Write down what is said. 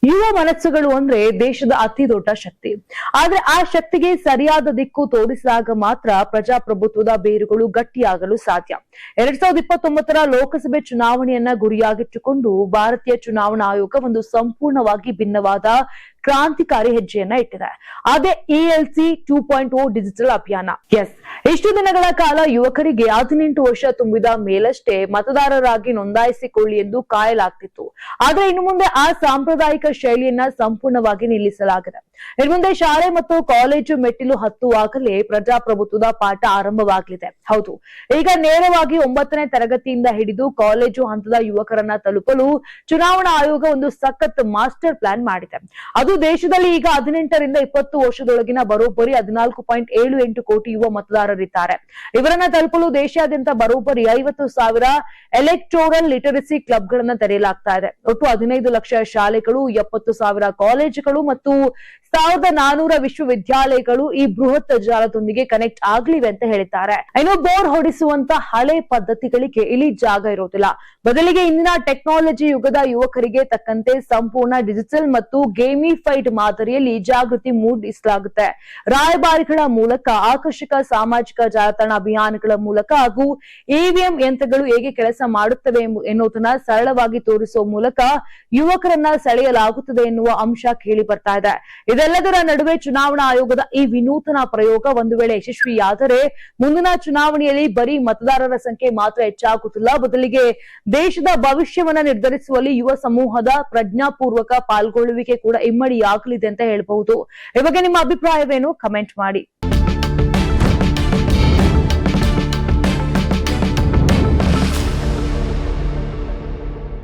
ಯುವ ಮನಸ್ಸುಗಳು ಅಂದ್ರೆ ದೇಶದ ಅತಿ ದೊಡ್ಡ ಶಕ್ತಿ. ಆದ್ರೆ ಆ ಶಕ್ತಿಗೆ ಸರಿಯಾದ ದಿಕ್ಕು ತೋರಿಸಿದಾಗ ಮಾತ್ರ ಪ್ರಜಾಪ್ರಭುತ್ವದ ಬೇರುಗಳು ಗಟ್ಟಿಯಾಗಲು ಸಾಧ್ಯ. 2029ರ ಲೋಕಸಭೆ ಚುನಾವಣೆಯನ್ನ ಗುರಿಯಾಗಿಟ್ಟುಕೊಂಡು ಭಾರತೀಯ ಚುನಾವಣಾ ಆಯೋಗ ಒಂದು ಸಂಪೂರ್ಣವಾಗಿ ಭಿನ್ನವಾದ ಕ್ರಾಂತಿಕಾರಿ ಹೆಜ್ಜೆಯನ್ನ ಇಟ್ಟಿದೆ. ಅದೇ ELC 2.0 ಡಿಜಿಟಲ್ ಅಭಿಯಾನ. ಇಷ್ಟು ದಿನಗಳ ಕಾಲ ಯುವಕರಿಗೆ 18 ವರ್ಷ ತುಂಬಿದ ಮೇಲಷ್ಟೇ ಮತದಾರರಾಗಿ ನೋಂದಾಯಿಸಿಕೊಳ್ಳಿ ಎಂದು ಕಾಯಲಾಗ್ತಿತ್ತು. ಆದ್ರೆ ಇನ್ನು ಮುಂದೆ ಆ ಸಾಂಪ್ರದಾಯಿಕ ಶೈಲಿಯನ್ನ ಸಂಪೂರ್ಣವಾಗಿ ನಿಲ್ಲಿಸಲಾಗಿದೆ. ಇನ್ನು ಮುಂದೆ ಶಾಲೆ ಮತ್ತು ಕಾಲೇಜು ಮೆಟ್ಟಿಲು ಹತ್ತುವಾಗಲೇ ಪ್ರಜಾಪ್ರಭುತ್ವದ ಪಾಠ ಆರಂಭವಾಗಲಿದೆ. ಹೌದು, ಈಗ ನೇರವಾಗಿ 9ನೇ ತರಗತಿಯಿಂದ ಹಿಡಿದು ಕಾಲೇಜು ಹಂತದ ಯುವಕರನ್ನ ತಲುಪಲು ಚುನಾವಣಾ ಆಯೋಗ ಒಂದು ಸಖತ್ ಮಾಸ್ಟರ್ ಪ್ಲಾನ್ ಮಾಡಿದೆ. ಅದು ದೇಶದಲ್ಲಿ ಈಗ 18ರಿಂದ 20 ವರ್ಷದೊಳಗಿನ ಬರೋಬ್ಬರಿ 14.78 ಕೋಟಿ ಯುವ ಮತದಾರರಿದ್ದಾರೆ. ಇವರನ್ನ ತಲುಪಲು ದೇಶಾದ್ಯಂತ ಬರೋಬ್ಬರಿ 50,000 ಎಲೆಕ್ಟೋರಲ್ ಲಿಟರಸಿ ಕ್ಲಬ್ಗಳನ್ನ ತೆರೆಯಲಾಗ್ತಾ ಇದೆ. ಒಟ್ಟು 15 ಲಕ್ಷ ಶಾಲೆಗಳು, 70,000 ಕಾಲೇಜುಗಳು ಮತ್ತು 1,400 ವಿಶ್ವವಿದ್ಯಾಲಯಗಳು ಈ ಬೃಹತ್ ಜಾಲದೊಂದಿಗೆ ಕನೆಕ್ಟ್ ಆಗ್ಲಿವೆ ಅಂತ ಹೇಳಿದ್ದಾರೆ. ಇನ್ನು ಬೋರ್ ಹೊಡಿಸುವಂತ ಹಳೆ ಪದ್ಧತಿಗಳಿಗೆ ಇಲ್ಲಿ ಜಾಗ ಇರೋದಿಲ್ಲ. ಬದಲಿಗೆ ಇಂದಿನ ಟೆಕ್ನಾಲಜಿ ಯುಗದ ಯುವಕರಿಗೆ ತಕ್ಕಂತೆ ಸಂಪೂರ್ಣ ಡಿಜಿಟಲ್ ಮತ್ತು ಗೇಮಿಫೈಡ್ ಮಾದರಿಯಲ್ಲಿ ಜಾಗೃತಿ ಮೂಡಿಸಲಾಗುತ್ತೆ. ರಾಯಭಾರಿಗಳ ಮೂಲಕ, ಆಕರ್ಷಕ ಸಾಮಾಜಿಕ ಜಾಲತಾಣ ಅಭಿಯಾನಗಳ ಮೂಲಕ ಹಾಗೂ EVM ಯಂತ್ರಗಳು ಹೇಗೆ ಕೆಲಸ ಮಾಡುತ್ತವೆ ಎನ್ನುವುದನ್ನ ಸರಳವಾಗಿ ತೋರಿಸುವ ಮೂಲಕ ಯುವಕರನ್ನ ಸೆಳೆಯಲಾಗುತ್ತದೆ ಎನ್ನುವ ಅಂಶ ಕೇಳಿ ಬರ್ತಾ ಇದೆ. ಇದೆಲ್ಲದರ ನಡುವೆ ಚುನಾವಣಾ ಆಯೋಗದ ಈ ವಿನೂತನ ಪ್ರಯೋಗ ಒಂದು ವೇಳೆ ಯಶಸ್ವಿಯಾದರೆ ಮುಂದಿನ ಚುನಾವಣೆಯಲ್ಲಿ ಬರೀ ಮತದಾರರ ಸಂಖ್ಯೆ ಮಾತ್ರ ಹೆಚ್ಚಾಗುತ್ತಿಲ್ಲ, ಬದಲಿಗೆ ದೇಶದ ಭವಿಷ್ಯವನ್ನ ನಿರ್ಧರಿಸುವಲ್ಲಿ ಯುವ ಸಮೂಹದ ಪ್ರಜ್ಞಾಪೂರ್ವಕ ಪಾಲ್ಗೊಳ್ಳುವಿಕೆ ಕೂಡ ಇಮ್ಮಡಿಯಾಗಲಿದೆ ಅಂತ ಹೇಳಬಹುದು. ಈ ಬಗ್ಗೆ ನಿಮ್ಮ ಅಭಿಪ್ರಾಯವೇನು? ಕಮೆಂಟ್ ಮಾಡಿ.